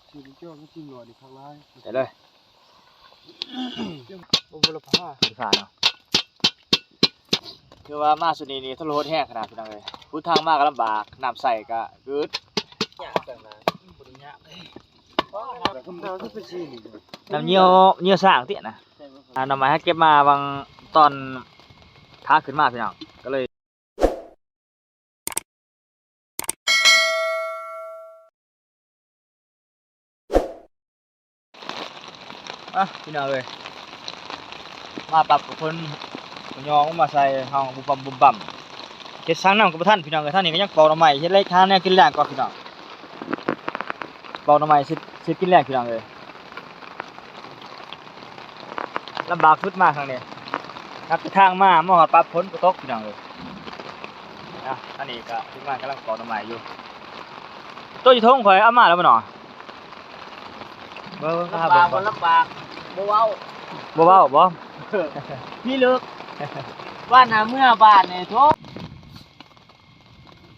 ชิมเจ้าก็ชิมหน่อยดิข้างล่างเดี๋ยวเลยบุบลผ้าผ่านเนาะคือว่ามาสุดนี้ทะลุแห้งขนาดพี่น้องเลยพูดทางมากก็ลำบากน้ำใส่ก็กึดน้ำเยี่ยวสร้างเตี้ยนะน้ำไม้ให้เก็บมาบางตอนท้าขึ้นมาพี่น้องก็เลยพี่น้องเลยมาปรับคนยองมาใส่ห้องบุบบั่มเฮ็ดช้างน้ำกับท่านพี่น้องเลยท่านนี่ก็ยังเป่าหน่อไม้เฮ็ดเล็กท่านเนี่ยกินแรงก่อนพี่น้องเป่าหน่อไม้สิกินแรงพี่น้องเลยลำบากสุดมากครั้งนี้นับทางมาหม้อปรับพ้นกระตกพี่น้องเลยนะอันนี้ก็ทีมงานกำลังเป่าหน่อไม้อยู่ตัวอยู่ท้องข่อยเอามาแล้วบ่หนอลำบากมันลำบากบ่เว้าบ่ นี่เลิกบ้านหาเมื่อบ้านเนี่ยทุก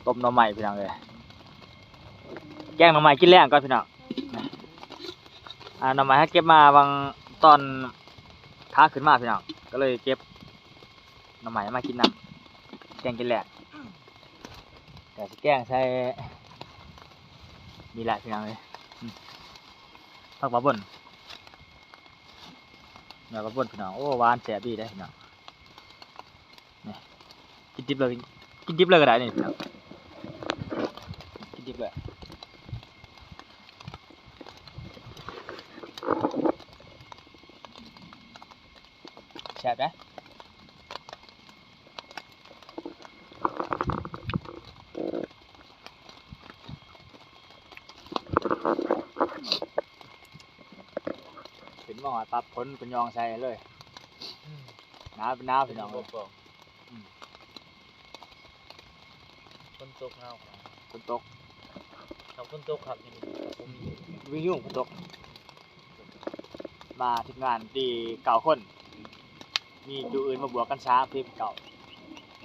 ต้มหน่อไม้พี่น้องเลยแกงหน่อไม้กินแรงก่อนพี่น้องหน่อไม้ให้เก็บมาบางตอนท้าขึ้นมาพี่น้องก็เลยเก็บหน่อไม้มากินน้ำแกงกินแรงแต่สิแกงใส่นี่แหละพี่น้องเลยผักบะบ่นเนื้อบะบ่นพี่น้องโอ้หวานแซ่บดีได้พี่น้องนี่กินดิบเลยก็ได้นี่พี่น้องกินดิบเลยแซ่บนะเป็นหม้อปรับผลเป็นยองใส่เลยน้ำพี่น้องเลยคนตกเงาฝนตกครับคนตกครับวิ่งยุ่งฝนตกมาทีมงานดีเก่าคนมีดูอื่นมาบวกกันช้าทีมเก่า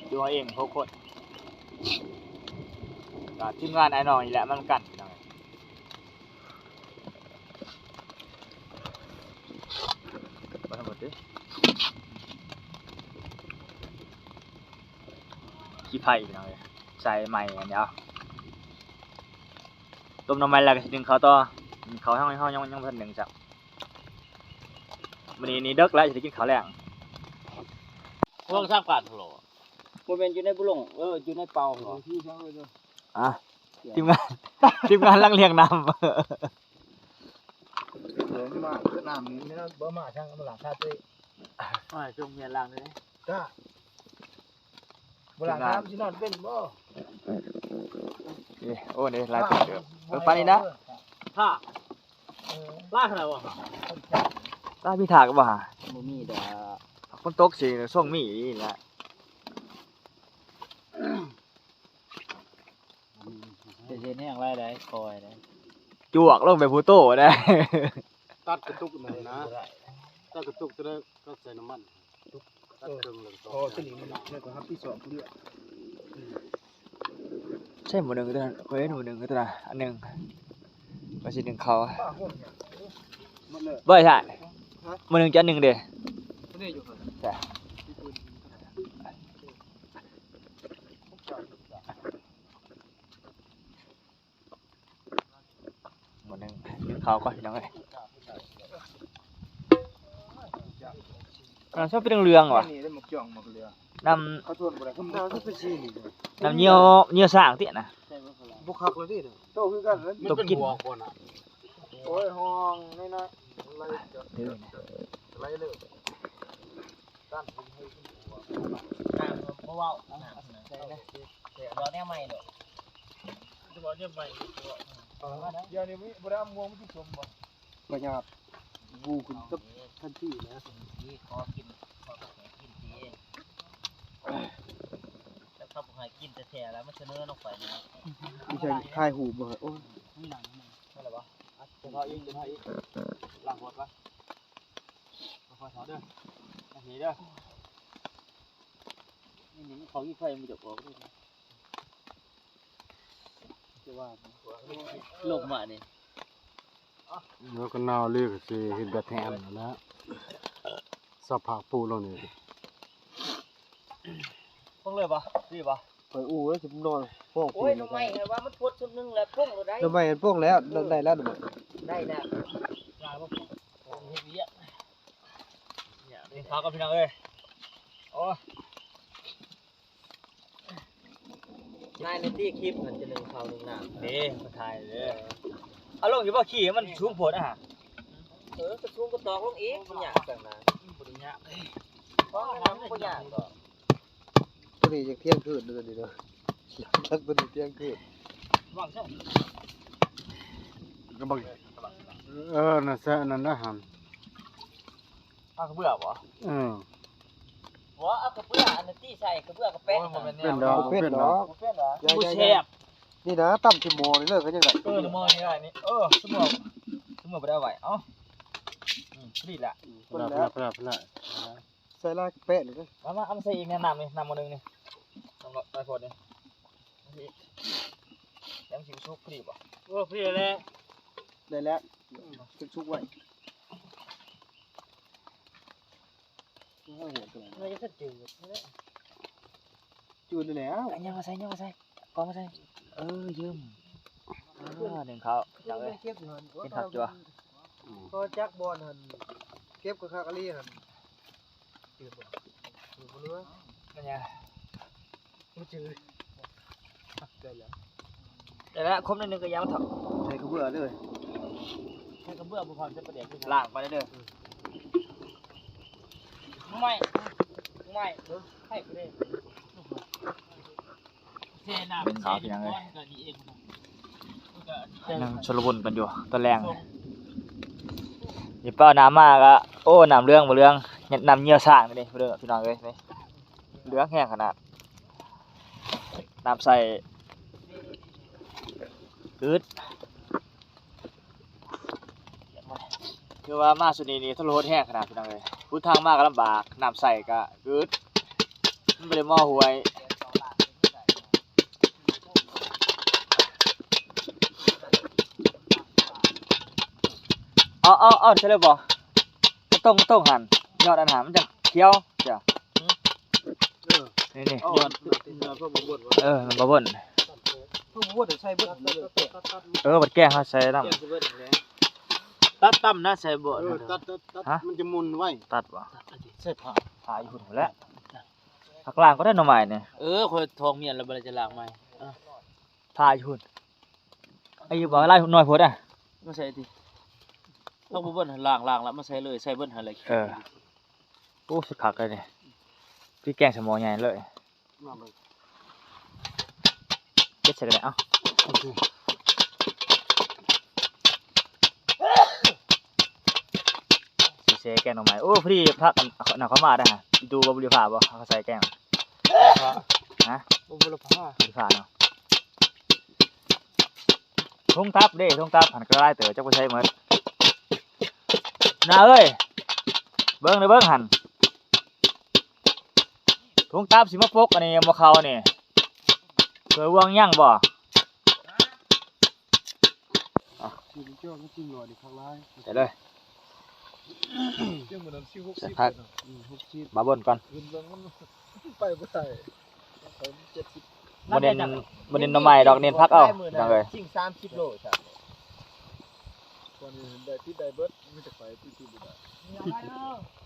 ดูเอาเอง6 คนก็ทีมงานไอ้น้องนี่แหละมันกันพี่น้องมาทั้งหมดดิขี้ไผ่พี่น้องเลยใส่ใหม่อันเดียวต้มน้ำมันแล้วก็ดึงเขาต่อเขาห้องยังพันหนึ่งจับวันนี้เด็กแล้วจะกินข้าวแรงพวกทราบการหรอมันเป็นอยู่ในบุหลงอยู่ในเป่าหรอทีมงานลังเลียงน้ำมาน้ำนี่นะบ่มาช่างมาหลังชาติจงเมียนล่างเลยจ้าบ่หลังน้ำสินอนเป็นบ่โอ้นี่ลายตัวเดิมปานนี้นะท่าล่าขนาดวะลายมีถากบ่ฮะบ่มีดอกคนตกสิส่งมีนี่แหละจะเห็นแห้งไรได้คอยได้จวกลงไปพูโต้ได้ตัดกระตุกหน่อยนะตัดกระตุกจะได้ก็ใส่น้ำมันตัดเครื่องเลยพอสนิมมันแล้วก็ฮับที่2เพื่อใช่หมูหนึ่งก็ตัวนั้นเคยหมูหนึ่งก็ตัวนั้นอันหนึ่งมาสิหนึ่งเขาบ่อยใช่หมูหนึ่งจะหนึ่งเดียวใช่หมูหนึ่งเขาก่อนพี่น้องเลยชอบเป็นเรื่องว่ะน้ำเยี่ยวสร้างเตี้ยนะบุกคักเลยดิโตคือกันตกกินโอ้ยห้องนี่นะไรเลยตั้งให้เพราะว่าเราเนี่ยไม่หรอกเราเนี่ยไม่เดี๋ยวนี้บ่ได้มวงมันที่ชมบ่บ่ยากบูขึ้นกับทันทีนะนี่ขอกินทีแล้วเขาบอกให้กินแต่แท้แล้วมันเสนอลงไปนะไม่ใช่คายหูบ่โอ้ยนี่หนังนั่นแหละวะเดี๋ยวพออีกล้างหมดวะพอถอดเด้ออันนี้เด้อนี่เขาอีไฟมันจะออกด้วยจะว่าลงมาเนี่ย แล้วก็นาวเรียกสิเฮ็ดแบบแทนนั่นแหละสภาพปูลงนี่ ต้องเลยปะรีบปะ ไปอู้แล้วจะนอนห้อง โอ้ยทำไมไงว่ามันพดชุดนึงแล้วพุ่งเราได้ ทำไมมันป้องแล้วได้แล้วหนู ได้แล้ว งานพวกเฮ็ดเยอะเนี่ยนี่พากับพี่น้องเอ้ยโอ้ นายในที่คลิปมันจะหนึ่งเขาหนึ่งหน้า นี่มาถ่ายเลยเอาลงอยู่บ่ขี่มันสูงโพดอ่ะ กระชุ่มกระตอกลงอีกมันอยากแบบนั้น บ่ได้ยาก เพราะน้ำมันอยากก็ ตัวนี้จะเที่ยงคืนตัวนี้เนาะทักตัวนี้เที่ยงคืน วางซะ ก็บักน่ะซะนั่นนะหั่น พากระเบื่อบ่ ว่าเอากระเบื้องอันนั้นที่ใส่กระเบื้องกระแปะ เป็นดอก เป็นดอก เป็นเหรอ ผู้แซ่บ นี่นะตั้มชิโมนี่เลยเขาจะได้ สมอนี่ได้นี่สมอบ่ได้ไหวเอ้ารีดละ พละ ใส่ลากแปะเลย มาเอามาใส่อีกแนะนำนี่นำมานึงนี่น้ำไปพอดนี่ยังสิชุกรีบบ่พรีแล้ว ได้แล้วชุกไว้ มันจะจืด จูนแล้ว ยังมาใส่กองมาใส่ยืมหนึ่งเขาจังเลย เก็บหัน กินผักจั่ว ก็จักบอลหันเก็บกับคากะลี่หันจืดบ่เรือ มันยัง ไม่จืดได้แล้ว แต่ละครบนิดนึงก็ยังมันเถอะ ใส่กระเบื้อเลย ใช้กระเบื้องบุพรจะประเดี๋ยวล่างไปเด้อ ไม่ให้กูได้ เป็นเขาเพียงเลยนั่งชลบุญกันอยู่ตอนแรงนี่เป้าน้ำมากอะโอ้น้ำเรื่องบ่เรื่องน้ำเยี่ยวสร้างนี่เด้อพี่น้องเอ้ยนี่เรื่องแห้งขนาดน้ำใส่กืดคือว่ามาสุดนี้ทรหดแห้งขนาดพี่น้องเอ้ยพูดทางมากก็ลำบากน้ำใส่ก็กืดมันบ่ได้หม้อหวยเอาใช่เลยบ่ต้องหั่นยอดอาหารมันจะเคี้ยวจ้ะนี่ยอดมันบ่เบิ่น ทุกวัวเดี๋ยวใส่เบิ้ล บัดแก้เขาใส่น้ำตัดตั้มนะใส่บ่ ตัดมันจะมุนไว้ ตัดบ่ใส่ผ่าอยู่พุ่นแล้วผักล่างก็ได้หน่อไม้เนี่ย คอยทองเมียนแล้วมันจะล้างไหม ผ่าอยู่พุ่นไอ้บ่ไล่หน่อยพุ่นอ่ะ มาใส่ดิต้องบุ้นล้างแล้วมาใส่เลยใส่เบิ้ลอะไร โอ้สุดคักเลยนี่พี่แกงสมอใหญ่เลยเก็บใส่กันได้เอ้าเสียแกงหน่อไม้โอ้พอดีพักกันน่ะเขามาได้ฮะดูบ่บุรีฟ้าบ่เขาใส่แกงฮะ บุรพา บุรีฟ้าเนาะทุ่งทับเด้ทุ่งทับหันกระไรเต๋อจักบ่ใช้หมดน่าเอ้ยเบิ่งหันทุ่งทับสิมาปกอันนี้บ่เข้านี่เคยวางย่างบ่ จิ้มเจ้าจิ้มหน่อยดิข้างล่าง ใส่เลย จิ้มเหมือนชิว ใส่ผัก 60 มาบ่นก่อน ขึ้นลงมันไปบ่ได้ผม70 บ่เน้นหน่อไม้ดอกเน้นผักเอาจังเลย จริง30โลใช่ ตอนนี้ได้ที่ได้เบิดมีแต่ไปที่บ่ได้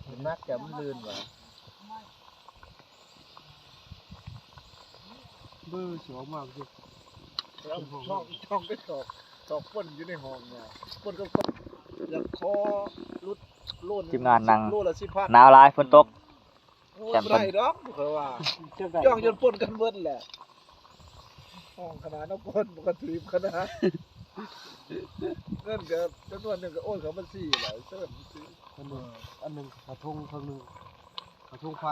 มันนักแต่มันลื่นว่ะเบอร์สวยมากสิช่องไปตอกป่นอยู่ในห้องเนี่ยป่นก็อยากคอรุดโลน ทีมงานนั่ง โลละ10,000 หนาวหลายฝนตก แถมได้ดอกเพราะว่าย่องจนป่นกันเบิดแหละห้องขนาดน้ำป่นปกติขนาดเงินก็จำนวนหนึงก็โอนเขาบัญชีหลายเติมอันนึงกระทงครั้งนึงกระทงไฟ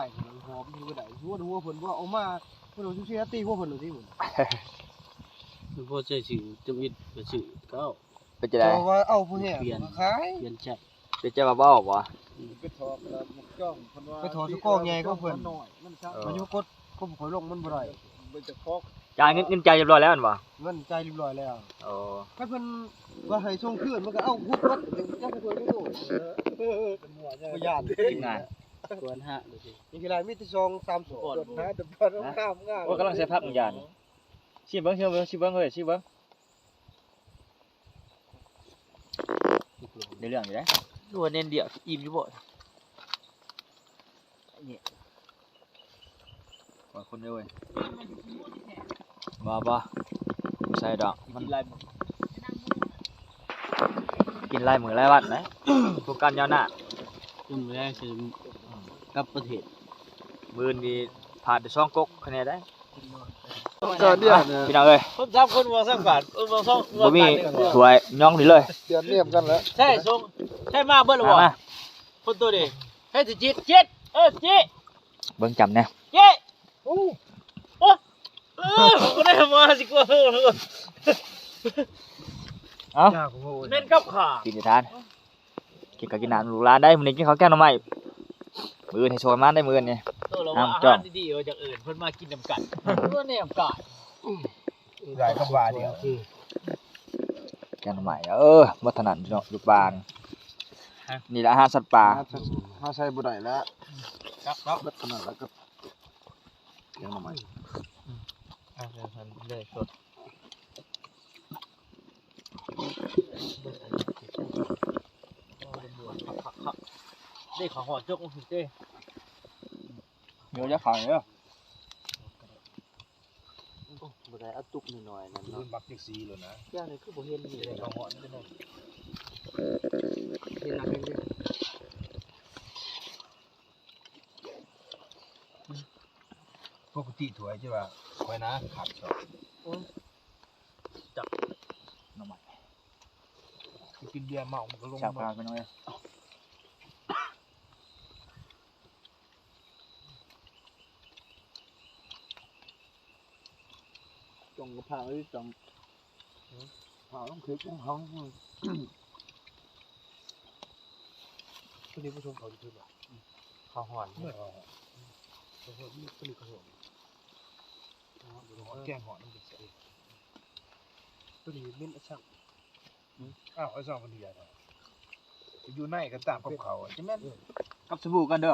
หอมอยู่บ่ได้หัวเพิ่นว่าเอามาเพิ่นเอาสิตีหัวเพิ่นเลยที่พุ่น คือพอใจสื่อจะมีสื่อก็ เป็นจะได้ เพราะว่าเอาผู้แห่มาขาย เปลี่ยนใจ เป็นจะมาบ่ออกบ่ ไปถอดแล้วมันจ้องเพิ่นว่าไปถอดสกอใหญ่ของเพิ่นน้อยมันซะมันอยู่กดก็บ่ค่อยลงมันบ่ได้มันจะพอก จ่ายเงินใจเรียบร้อยแล้วอันบ่ เงินใจเรียบร้อยแล้ว โอ้ ให้เพิ่น ว่าให้ส่งคืนมันก็เอาพุดวัดจักตัวไม่โดนบ่ย่าน ทีมงาน ส่วนฮะดูสิ มีกี่ลายมีแต่2 3 2 กดนะแต่พอต้องข้ามง่าย โอ้กำลังใช้พักมึงยานชิมเบิ้งชิมเบิ้งชิมเบิ้งเลยชิมเบิ้งในเรื่องอยู่ได้ ดูว่าเน้นเดียวอิ่มอยู่บ่ ก่อนคนเดียวเว้ยบ่ใส่ดอกมัน ลาย กินไล่มือไล่วัดนะโครงการยาวหน้า จุ่มแรกคือกับประเทศ มือนี่ผ่านไป2ก๊กคะแนนได้ ก็เดือน พี่น้องเอ้ย ผมจับคนวางซ้ำกันวางซ้ำ บ่มีถ้วยย่องนี่เลย เดือนเนียมกันแล้ว ใช่ส่งใช่มาเบิ่หรอบ่ มา คนตัวดิให้สิจิตจิตจิ เบิ่งจำแน่ จิโอ้ผมได้มาสิกว่า เอ้า เน้นกับขา กินจะทานกินกับกินน้ำลูกหลานได้มื้อนี้กินข้าวแกงหน่อไม้มื้อให้โชว์มาได้มื้อนี่ ตัวเราว่าอาหารดีๆจากอื่นเพิ่นมากินน้ำกันตัวเนี่ยกาด หลายคำว่าเดียว แกงหน่อไม้บ่ถนัดเนาะอยู่ป่านี่แหละอาหารสัตว์ป่า ถ้าใช้บ่ได้แล้ว ครับเนาะ บัดขนาดแล้วก็ยังหน่อไม้ เลยสดได้ของหอดจกสิเจ้ เดี๋ยวจะขายเด้อ บ่ได้เอาตุกหน่อยๆนั่น รุ่ เนาะ นบักแท็กซี่เลยนะ ย่างนี่คือบ่เห็นนี่เลย เขาหอนไปหน่อย เห็นหนักเองดิ ปกติถวยใช่ป่ะไว้นะขับชอบ หน่อไม้ กินเบียร์เมามันก็ลง ชาวพาพี่น้องเอ้ย จงกระเพราไอ้จงเผาต้องคือของเขา ตัวนี้ผู้ชมเขาคือแบบ ข้าวหอน เมื่อ ตัวนี้ตัวนี้เขาหอม แกงหอนมันเป็นสี ตัวนี้เป็นช่าง อ้าวไอ้สองคนเดียวอยู่ในก็ตามกับเขาใช่ไหม กับสบู่กันเด้อ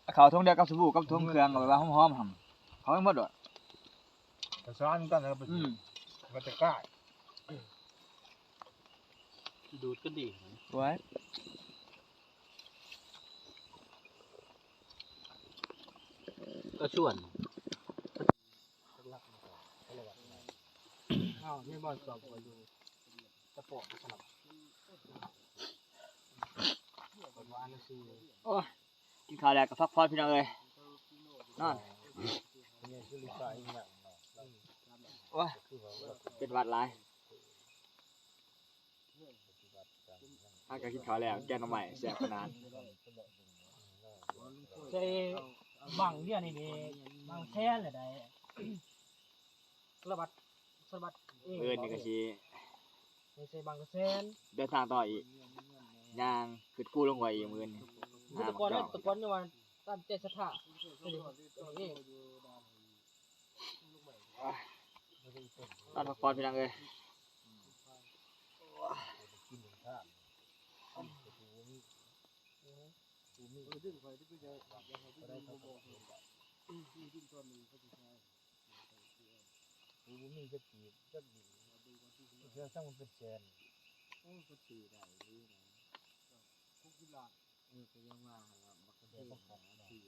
เอาข้าวทงเดียวกับสบู่กับทงเครื่องเอาไว้ว่าหอมๆหั่นเขาให้หมดด้วย แต่ซ้อนกันแล้วไปมันจะกล้า ดูดก็ดี สวย ก็ชวน อ้าวนี่บอลสอบมาดูตะปอกสลับหวานนะสิ กินข้าวแล้วก็พักผ่อนพี่น้องเอ้ยนอน เนี่ยคือลิซ่าอีกอย่าง โอ้ยเป็นหวัดหลายถ้าก็กินข้าวแล้วแกงหน่อไม้แซ่บขนาด ใส่บังเดียวนี่นี่บังแท้เลยได้สะบัดเอิ้นนี่ก็สิ ใส่บังแซน เดินทางต่ออีกย่างขึ้นกู้ลงไว้อีกมื้อนี้ ตะกอนตะกอนนี่ว่าตามใจศรัทธานี่ ตอนพักผ่อนพี่น้องเอ้ย มีจะปีจะดีเชื่อช่างมันเป็นแสน ก็ถือได้หรือไงก็ยังว่าเราบักเดียวบักของถือ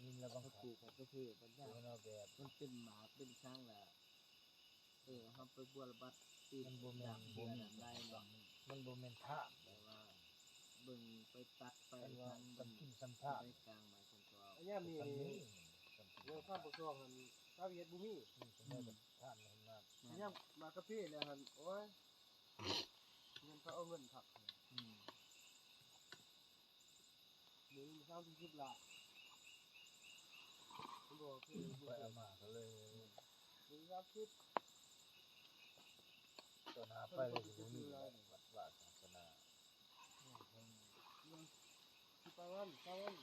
มีแล้วบาง ปลูกของประเทศมันได้ เราแบบ มันเป็นหมาเป็นช้างแหละเขาไปบัวระบัดตีนบ่แม่นบ่แม่นได้หรอก มันโบเมนท่า แต่ว่าเบิ่งไปตัดไป มันว่า ทำ มันกินสัม ไป ภาษ กลางหมายคนตัว อันนี้มีเรื่องข้าวปลาซองมันข้าวเย็ดบุมี่ ท่านมันมา อันนี้มากระพี่เนี่ยฮันโอ้ยเงินเขาเอาเงินถักหนึ่งข้าวที่สิบละบอกคือ ไปเอามาก็เลย หนึ่งข้าวสิบ ตอนหาไปเลยก็มีวัดศาสนา สิบวันเก้าวัน